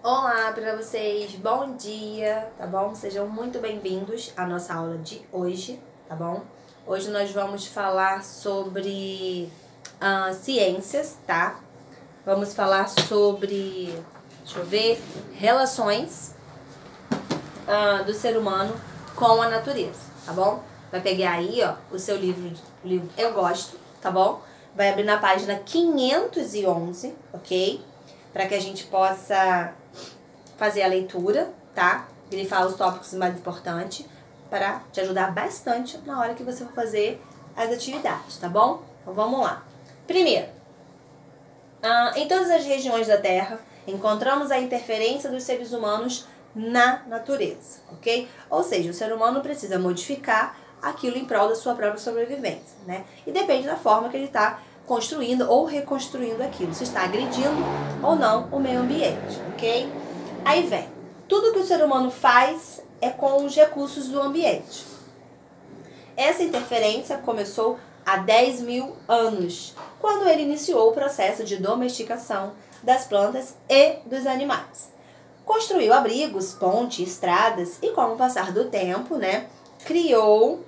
Olá para vocês, bom dia, tá bom? Sejam muito bem-vindos à nossa aula de hoje, tá bom? Hoje nós vamos falar sobre ciências, tá? Vamos falar sobre, deixa eu ver, relações do ser humano com a natureza, tá bom? Vai pegar aí, ó, o seu livro Eu Gosto, tá bom? Vai abrir na página 511, ok? Para que a gente possa fazer a leitura, tá? Grifar os tópicos mais importantes para te ajudar bastante na hora que você for fazer as atividades, tá bom? Então vamos lá. Primeiro, em todas as regiões da Terra encontramos a interferência dos seres humanos na natureza, ok? Ou seja, o ser humano precisa modificar aquilo em prol da sua própria sobrevivência, né? E depende da forma que ele está construindo ou reconstruindo aquilo, se está agredindo ou não o meio ambiente, ok? Aí vem, tudo que o ser humano faz é com os recursos do ambiente. Essa interferência começou há 10 mil anos, quando ele iniciou o processo de domesticação das plantas e dos animais. Construiu abrigos, pontes, estradas e, com o passar do tempo, né, criou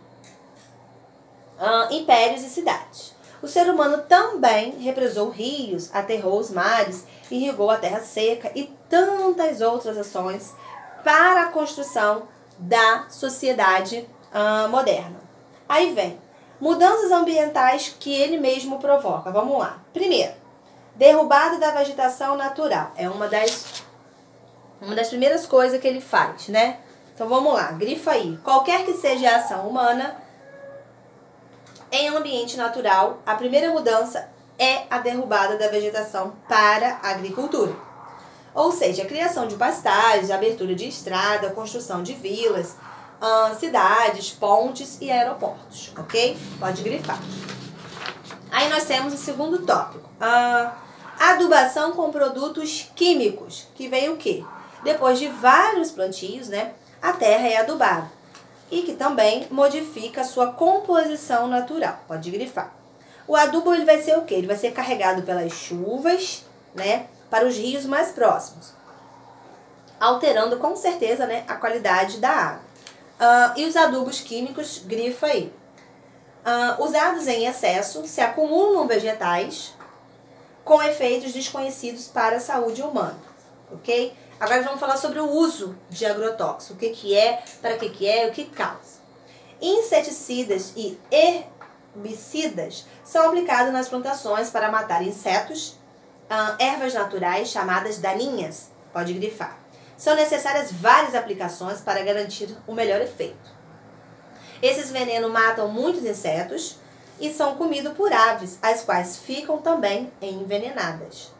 impérios e cidades. O ser humano também represou rios, aterrou os mares, irrigou a terra seca e tantas outras ações para a construção da sociedade moderna. Aí vem, mudanças ambientais que ele mesmo provoca. Vamos lá. Primeiro, derrubada da vegetação natural. É uma das primeiras coisas que ele faz, né? Então vamos lá, grifa aí. Qualquer que seja a ação humana em um ambiente natural, a primeira mudança é a derrubada da vegetação para a agricultura. Ou seja, a criação de pastagens, a abertura de estrada, a construção de vilas, cidades, pontes e aeroportos, ok? Pode grifar. Aí nós temos o segundo tópico, adubação com produtos químicos, que veio o quê? Depois de vários plantios, né, a terra é adubada e que também modifica a sua composição natural. Pode grifar. O adubo ele vai ser o quê? Ele vai ser carregado pelas chuvas, né, para os rios mais próximos, alterando com certeza, né, a qualidade da água. E os adubos químicos, grifa aí. Usados em excesso, se acumulam vegetais com efeitos desconhecidos para a saúde humana, ok? Agora vamos falar sobre o uso de agrotóxicos, o que é, para que é, o que causa. Inseticidas e herbicidas são aplicados nas plantações para matar insetos, ervas naturais chamadas daninhas, pode grifar. São necessárias várias aplicações para garantir o melhor efeito. Esses venenos matam muitos insetos e são comidos por aves, as quais ficam também envenenadas.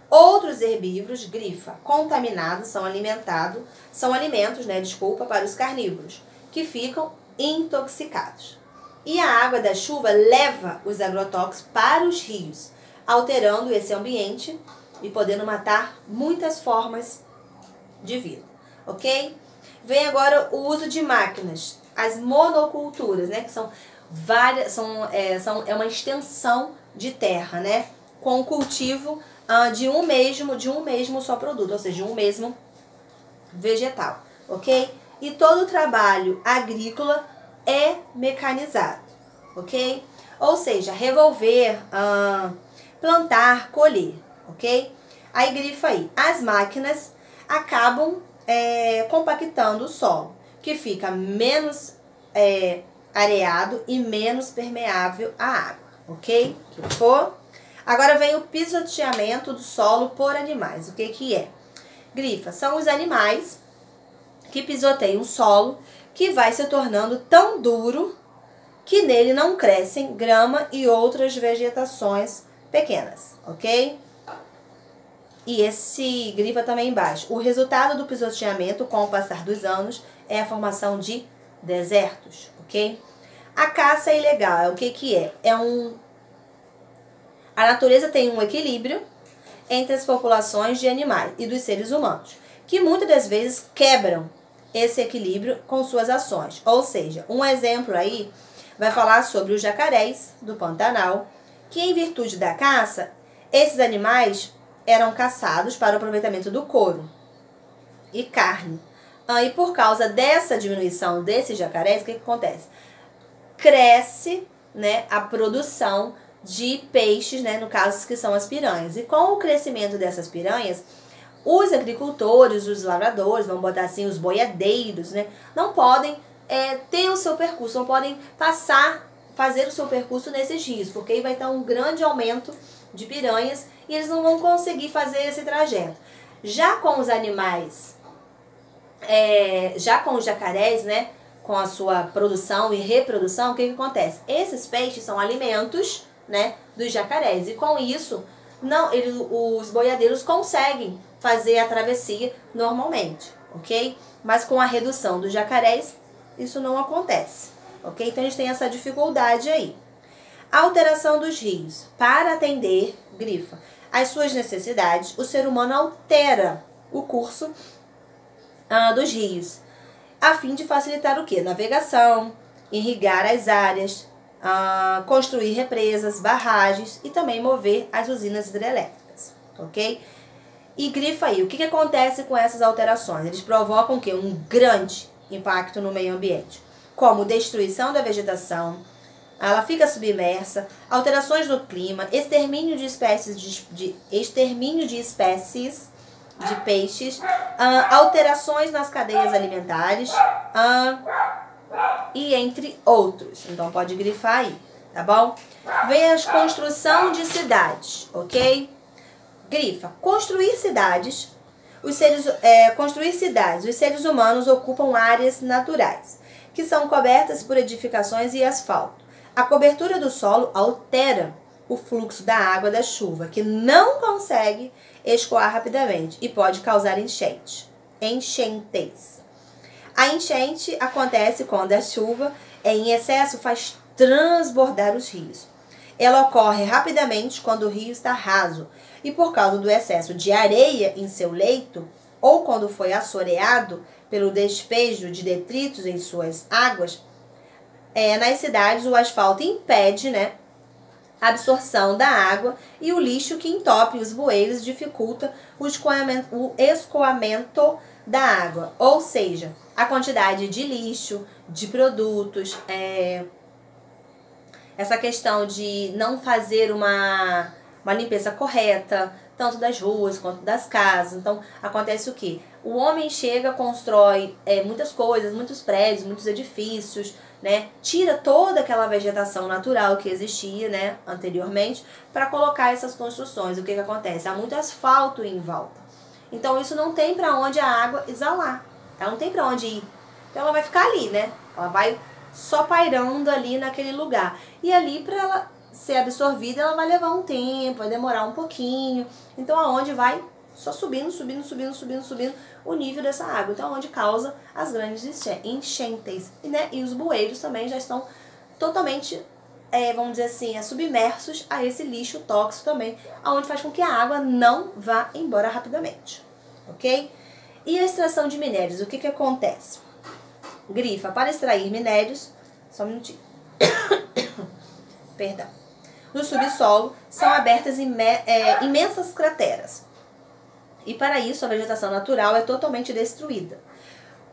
Outros herbívoros, grifa, contaminados, são alimentos, para os carnívoros, que ficam intoxicados. E a água da chuva leva os agrotóxicos para os rios, alterando esse ambiente e podendo matar muitas formas de vida, ok? Vem agora o uso de máquinas, as monoculturas, né, que são várias, é uma extensão de terra, né, com o cultivo de um mesmo só produto, ou seja, de um mesmo vegetal, ok? E todo o trabalho agrícola é mecanizado, ok? Ou seja, revolver, plantar, colher, ok? Aí grifa aí, as máquinas acabam compactando o solo, que fica menos areado e menos permeável à água, ok? Que for. Agora vem o pisoteamento do solo por animais. O que é? Grifa, são os animais que pisoteiam o solo, que vai se tornando tão duro que nele não crescem grama e outras vegetações pequenas, ok? E esse grifa também embaixo. O resultado do pisoteamento, com o passar dos anos, é a formação de desertos, ok? A caça ilegal, o que é? A natureza tem um equilíbrio entre as populações de animais e dos seres humanos, que muitas das vezes quebram esse equilíbrio com suas ações. Ou seja, um exemplo aí vai falar sobre os jacarés do Pantanal, que em virtude da caça, esses animais eram caçados para o aproveitamento do couro, e carne. E por causa dessa diminuição desses jacarés, o que acontece? Cresce, né, a produção de peixes, né, no caso que são as piranhas. E com o crescimento dessas piranhas, os agricultores, os lavradores, vamos botar assim, os boiadeiros, né, não podem ter o seu percurso, não podem fazer o seu percurso nesses rios, porque aí vai estar um grande aumento de piranhas e eles não vão conseguir fazer esse trajeto. Já com os animais, já com os jacarés, né, com a sua produção e reprodução, o que acontece? Esses peixes são alimentos, né, dos jacarés, e com isso os boiadeiros conseguem fazer a travessia normalmente, ok? Mas com a redução dos jacarés, isso não acontece, ok? Então a gente tem essa dificuldade aí. A alteração dos rios. Para atender, grifa, as suas necessidades, o ser humano altera o curso dos rios, a fim de facilitar o quê? Navegação, irrigar as áreas, construir represas, barragens e também mover as usinas hidrelétricas, ok? E grifa aí, o que acontece com essas alterações? Eles provocam o quê? Um grande impacto no meio ambiente, como destruição da vegetação, ela fica submersa, alterações no clima, extermínio de espécies de peixes, alterações nas cadeias alimentares, e entre outros. Então pode grifar aí, tá bom? Vem a construção de cidades, ok? Grifa, construir cidades. Os seres humanos ocupam áreas naturais, que são cobertas por edificações e asfalto. A cobertura do solo altera o fluxo da água da chuva, que não consegue escoar rapidamente e pode causar enchentes. A enchente acontece quando a chuva em excesso faz transbordar os rios. Ela ocorre rapidamente quando o rio está raso e por causa do excesso de areia em seu leito ou quando foi assoreado pelo despejo de detritos em suas águas. Nas cidades, o asfalto impede, né, a absorção da água e o lixo que entope os bueiros dificulta o escoamento da água, ou seja, a quantidade de lixo, de produtos, essa questão de não fazer uma limpeza correta, tanto das ruas quanto das casas. Então, acontece o quê? O homem chega, constrói muitas coisas, muitos prédios, muitos edifícios, né? Tira toda aquela vegetação natural que existia, né, anteriormente, para colocar essas construções. O que acontece? Há muito asfalto em volta. Então, isso não tem para onde a água exalar. Ela não tem para onde ir. Então, ela vai ficar ali, né? Ela vai só pairando ali naquele lugar. E ali, para ela ser absorvida, ela vai levar um tempo, vai demorar um pouquinho. Então, aonde vai só subindo o nível dessa água. Então, onde causa as grandes enchentes. Né? E os bueiros também já estão totalmente, vamos dizer assim, submersos a esse lixo tóxico também, onde faz com que a água não vá embora rapidamente. Ok? E a extração de minérios, o que acontece? Grifa, para extrair minérios, só um minutinho. Perdão. No subsolo são abertas imensas crateras. E para isso a vegetação natural é totalmente destruída.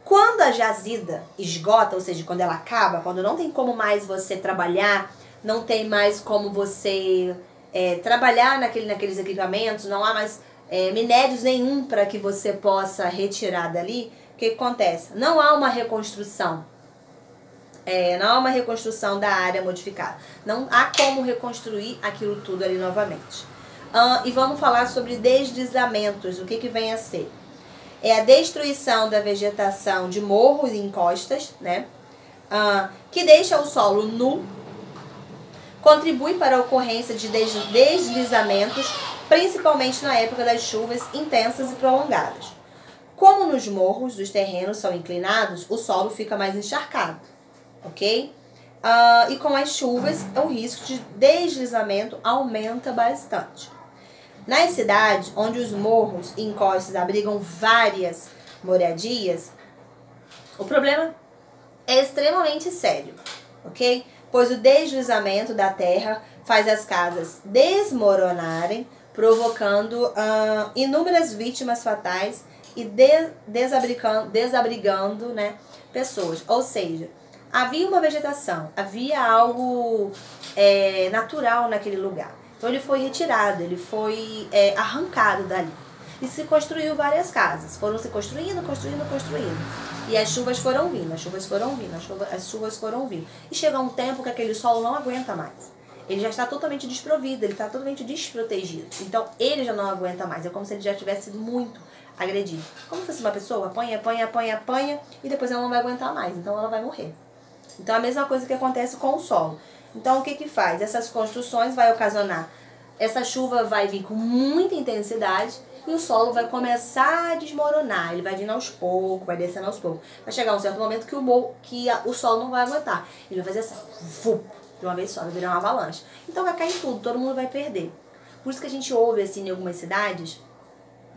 Quando a jazida esgota, ou seja, quando ela acaba, quando não tem como mais você trabalhar, não tem mais como você trabalhar naqueles equipamentos, não há mais minérios nenhum para que você possa retirar dali, o que acontece? Não há uma reconstrução. Não há uma reconstrução da área modificada. Não há como reconstruir aquilo tudo ali novamente. E vamos falar sobre deslizamentos. O que vem a ser? É a destruição da vegetação de morros e encostas, né? Que deixa o solo nu, contribui para a ocorrência de deslizamentos, principalmente na época das chuvas intensas e prolongadas. Como nos morros, os terrenos são inclinados, o solo fica mais encharcado, ok? E com as chuvas, o risco de deslizamento aumenta bastante. Nas cidades, onde os morros e encostas abrigam várias moradias, o problema é extremamente sério, ok? Pois o deslizamento da terra faz as casas desmoronarem, provocando inúmeras vítimas fatais e desabrigando, né, pessoas. Ou seja, havia uma vegetação, havia algo natural naquele lugar. Então ele foi retirado, ele foi arrancado dali. E se construiu várias casas. Foram se construindo. E as chuvas foram vindo, as chuvas foram vindo. E chega um tempo que aquele solo não aguenta mais. Ele já está totalmente desprovido, ele está totalmente desprotegido. Então ele já não aguenta mais. É como se ele já tivesse sido muito agredido. Como se fosse uma pessoa, apanha, e depois ela não vai aguentar mais. Então ela vai morrer. Então a mesma coisa que acontece com o solo. Então o que que faz? Essas construções vai ocasionar, essa chuva vai vir com muita intensidade e o solo vai começar a desmoronar. Ele vai vindo aos poucos, vai descendo aos poucos. Vai chegar um certo momento que o solo não vai aguentar. Ele vai fazer assim, de uma vez só, vai virar uma avalanche. Então vai cair tudo, todo mundo vai perder. Por isso que a gente ouve assim em algumas cidades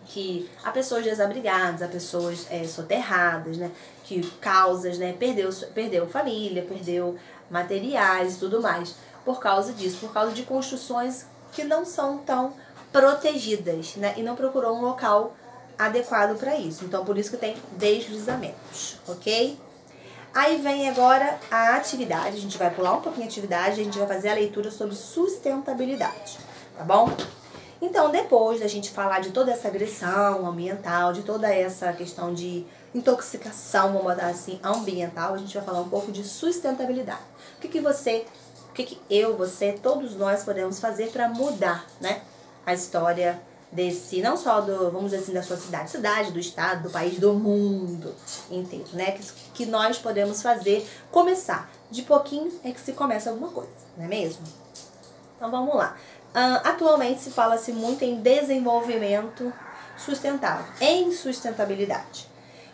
que há pessoas desabrigadas, há pessoas soterradas, né? Que causas, né? Perdeu família, perdeu materiais e tudo mais. Por causa disso, por causa de construções que não são tão protegidas, né? E não procurou um local adequado para isso. Então, por isso que tem deslizamentos, ok? Aí vem agora a atividade, a gente vai pular um pouquinho a atividade, a gente vai fazer a leitura sobre sustentabilidade, tá bom? Então, depois da gente falar de toda essa agressão ambiental, de toda essa questão de intoxicação, vamos botar assim, ambiental, a gente vai falar um pouco de sustentabilidade. O que você, todos nós podemos fazer para mudar, né, a história desse, não só vamos dizer assim, da sua cidade, do estado, do país, do mundo inteiro, né? Que nós podemos fazer, começar. De pouquinho é que se começa alguma coisa, não é mesmo? Então vamos lá. Atualmente se fala-se muito em desenvolvimento sustentável, em sustentabilidade,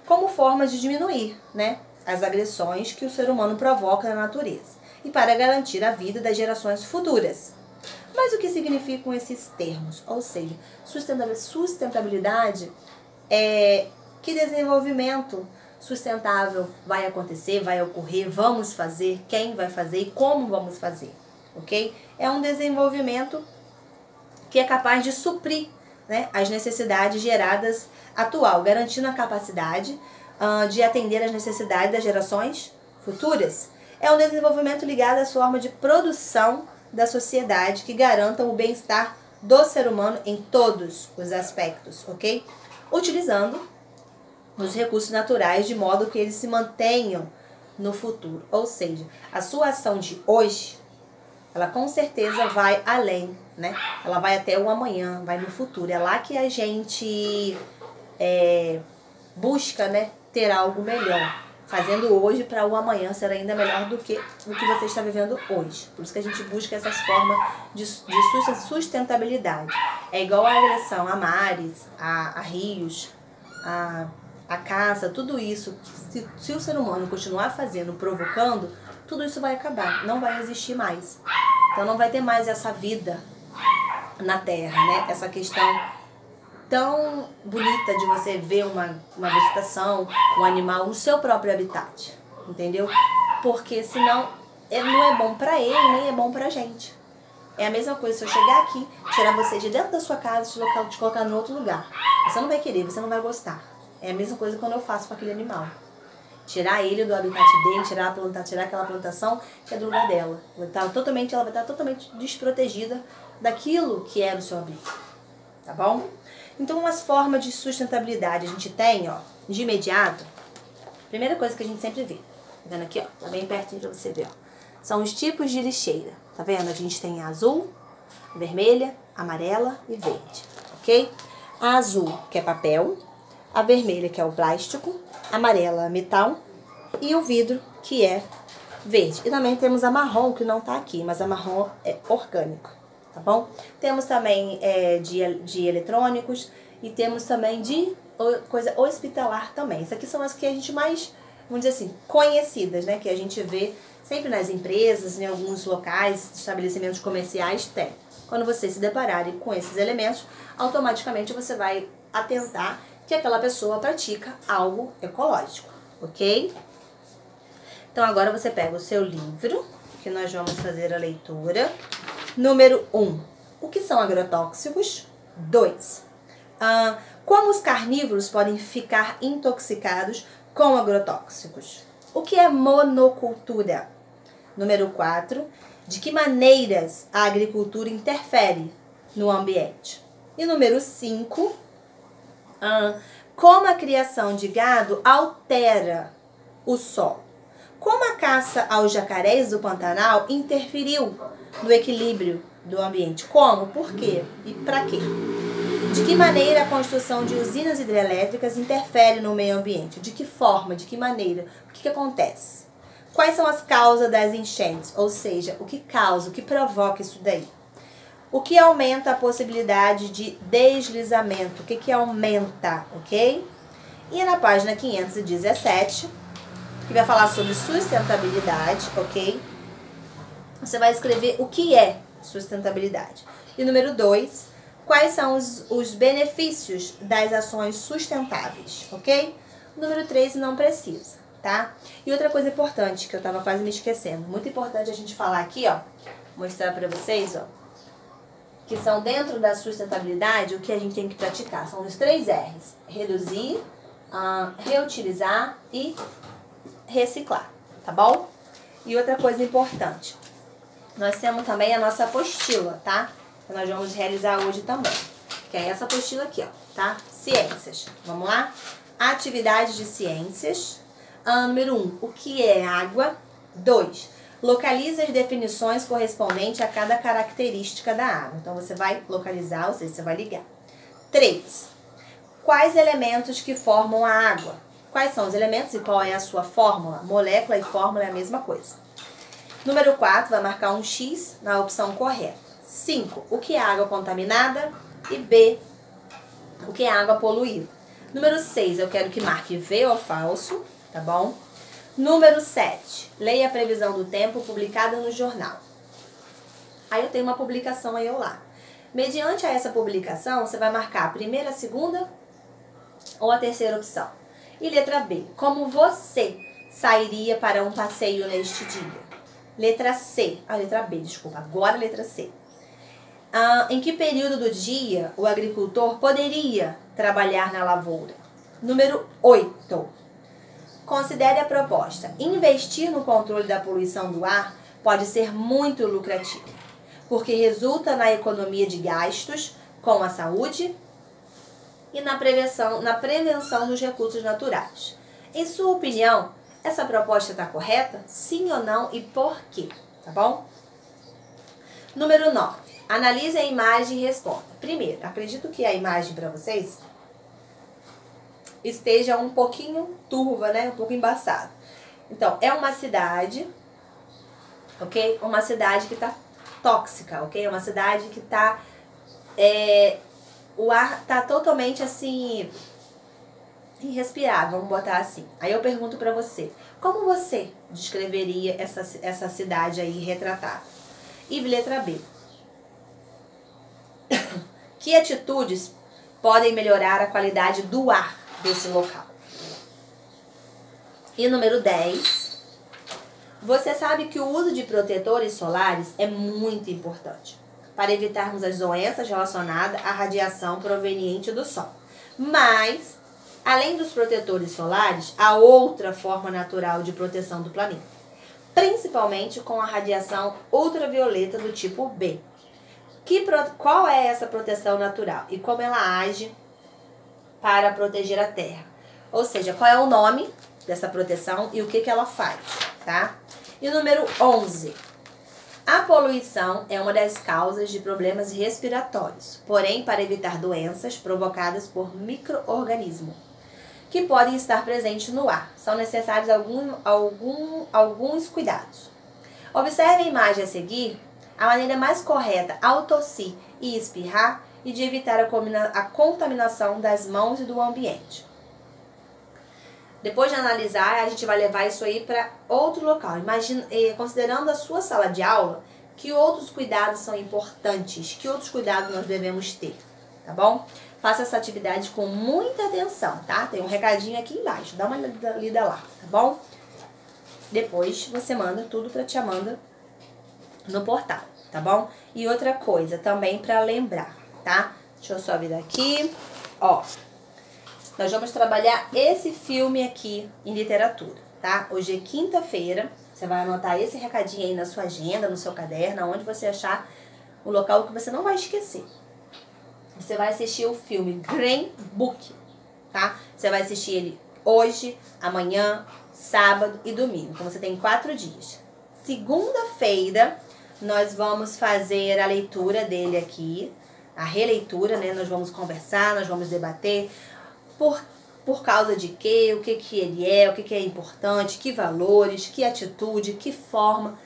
como forma de diminuir, né, as agressões que o ser humano provoca na natureza e para garantir a vida das gerações futuras. Mas o que significam esses termos? Ou seja, sustentabilidade é que desenvolvimento sustentável vai acontecer, vai ocorrer, vamos fazer, quem vai fazer e como vamos fazer, ok? É um desenvolvimento que é capaz de suprir, né, as necessidades geradas atual, garantindo a capacidade de atender às necessidades das gerações futuras. É um desenvolvimento ligado às formas de produção da sociedade que garantam o bem-estar do ser humano em todos os aspectos, ok? Utilizando os recursos naturais de modo que eles se mantenham no futuro. Ou seja, a sua ação de hoje, ela com certeza vai além, né? Ela vai até o amanhã, vai no futuro. É lá que a gente busca, né, ter algo melhor. Fazendo hoje para o amanhã ser ainda melhor do que o que você está vivendo hoje. Por isso que a gente busca essas formas de sustentabilidade. É igual a agressão a mares, a rios, a caça, tudo isso. Se o ser humano continuar fazendo, provocando, tudo isso vai acabar, não vai existir mais. Então não vai ter mais essa vida na Terra, né? Essa questão tão bonita de você ver uma vegetação, um animal no seu próprio habitat, entendeu? Porque senão não é bom pra ele, nem é bom pra gente. É a mesma coisa se eu chegar aqui, tirar você de dentro da sua casa e te colocar em outro lugar. Você não vai querer, você não vai gostar. É a mesma coisa quando eu faço com aquele animal. Tirar ele do habitat dele, tirar aquela plantação que é do lugar dela. Ela vai estar totalmente desprotegida daquilo que era o seu abrigo. Tá bom? Então, umas formas de sustentabilidade a gente tem, ó, de imediato. Primeira coisa que a gente sempre vê, tá vendo aqui, ó, tá bem pertinho pra você ver, ó. São os tipos de lixeira, tá vendo? A gente tem a azul, a vermelha, a amarela e verde, ok? A azul, que é papel, a vermelha, que é o plástico, a amarela, metal e o vidro, que é verde. E também temos a marrom, que não tá aqui, mas a marrom é orgânico. Tá bom? Temos também de eletrônicos e temos também de coisa hospitalar também. Essas aqui são as que a gente mais, vamos dizer assim, conhecidas, né? Que a gente vê sempre nas empresas, em alguns locais, estabelecimentos comerciais, tem. Quando você se deparar com esses elementos, automaticamente você vai atentar que aquela pessoa pratica algo ecológico, ok? Então agora você pega o seu livro, que nós vamos fazer a leitura. Número 1. O que são agrotóxicos? 2. Como os carnívoros podem ficar intoxicados com agrotóxicos? O que é monocultura? Número 4. De que maneiras a agricultura interfere no ambiente? E número 5. Como a criação de gado altera o solo? Como a caça aos jacarés do Pantanal interferiu no equilíbrio do ambiente? Como? Por quê? E para quê? De que maneira a construção de usinas hidrelétricas interfere no meio ambiente? De que forma? De que maneira? O que acontece? Quais são as causas das enchentes? Ou seja, o que causa, o que provoca isso daí? O que aumenta a possibilidade de deslizamento? O que aumenta, ok? E na página 517, que vai falar sobre sustentabilidade, ok? Você vai escrever o que é sustentabilidade. E número 2, quais são os benefícios das ações sustentáveis, ok? Número 3, não precisa, tá? E outra coisa importante, que eu tava quase me esquecendo, muito importante a gente falar aqui, ó, mostrar pra vocês, ó, que são dentro da sustentabilidade, o que a gente tem que praticar. São os 3 R's. Reduzir, reutilizar e reciclar, tá bom? E outra coisa importante, nós temos também a nossa apostila, tá? Que nós vamos realizar hoje também, que é essa apostila aqui, ó, tá? Ciências. Vamos lá? Atividades de ciências. Número 1, o que é água? 2, localize as definições correspondentes a cada característica da água. Então, você vai localizar, ou seja, você vai ligar. 3, quais elementos que formam a água? Quais são os elementos e qual é a sua fórmula? Molécula e fórmula é a mesma coisa. Número 4, vai marcar um X na opção correta. 5, o que é água contaminada? E B, o que é água poluída? Número 6, eu quero que marque V ou falso, tá bom? Número 7, leia a previsão do tempo publicada no jornal. Aí eu tenho uma publicação aí ao lado. Mediante a essa publicação, você vai marcar a primeira, a segunda ou a terceira opção. E letra B, como você sairia para um passeio neste dia? Letra C, letra B, desculpa, agora a letra C. Em que período do dia o agricultor poderia trabalhar na lavoura? Número 8. Considere a proposta. Investir no controle da poluição do ar pode ser muito lucrativo, porque resulta na economia de gastos com a saúde e na prevenção dos recursos naturais. Em sua opinião, essa proposta está correta? Sim ou não e por quê? Tá bom? Número 9. Analise a imagem e responda. Primeiro, acredito que a imagem para vocês esteja um pouquinho turva, né? Um pouco embaçada. Então, é uma cidade, ok? Uma cidade que tá tóxica, ok? Uma cidade que tá... o ar tá totalmente assim... irrespirável, vamos botar assim. Aí eu pergunto pra você, como você descreveria essa cidade aí retratada? E letra B. Que atitudes podem melhorar a qualidade do ar desse local? E número 10. Você sabe que o uso de protetores solares é muito importante para evitarmos as doenças relacionadas à radiação proveniente do sol. Mas, além dos protetores solares, há outra forma natural de proteção do planeta, principalmente com a radiação ultravioleta do tipo B. Qual é essa proteção natural e como ela age para proteger a Terra? Ou seja, qual é o nome dessa proteção e o que ela faz, tá? E número 11. A poluição é uma das causas de problemas respiratórios, porém, para evitar doenças provocadas por micro-organismos que podem estar presentes no ar, são necessários alguns cuidados. Observe a imagem a seguir. A maneira mais correta ao tossir e espirrar e de evitar a contaminação das mãos e do ambiente. Depois de analisar, a gente vai levar isso aí para outro local. Imagina, considerando a sua sala de aula, que outros cuidados são importantes, que outros cuidados nós devemos ter, tá bom? Faça essa atividade com muita atenção, tá? Tem um recadinho aqui embaixo, dá uma lida lá, tá bom? Depois você manda tudo para Tia Amanda no portal, tá bom? E outra coisa também para lembrar, tá? Deixa eu só vir aqui. Ó, nós vamos trabalhar esse filme aqui em literatura, tá? Hoje é quinta-feira. Você vai anotar esse recadinho aí na sua agenda, no seu caderno, onde você achar o local que você não vai esquecer. Você vai assistir o filme Green Book, tá? Você vai assistir ele hoje, amanhã, sábado e domingo. Então você tem 4 dias. Segunda-feira nós vamos fazer a leitura dele aqui, a releitura, né? Nós vamos conversar, nós vamos debater por causa de quê, o que que ele é, o que que é importante, que valores, que atitude, que forma,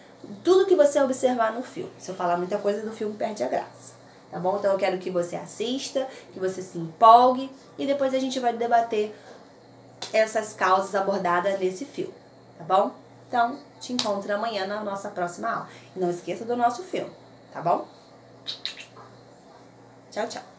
tudo que você observar no filme. Se eu falar muita coisa do filme, perde a graça, tá bom? Então eu quero que você assista, que você se empolgue e depois a gente vai debater essas causas abordadas nesse filme, tá bom? Então, te encontro amanhã na nossa próxima aula. E não esqueça do nosso filme, tá bom? Tchau, tchau.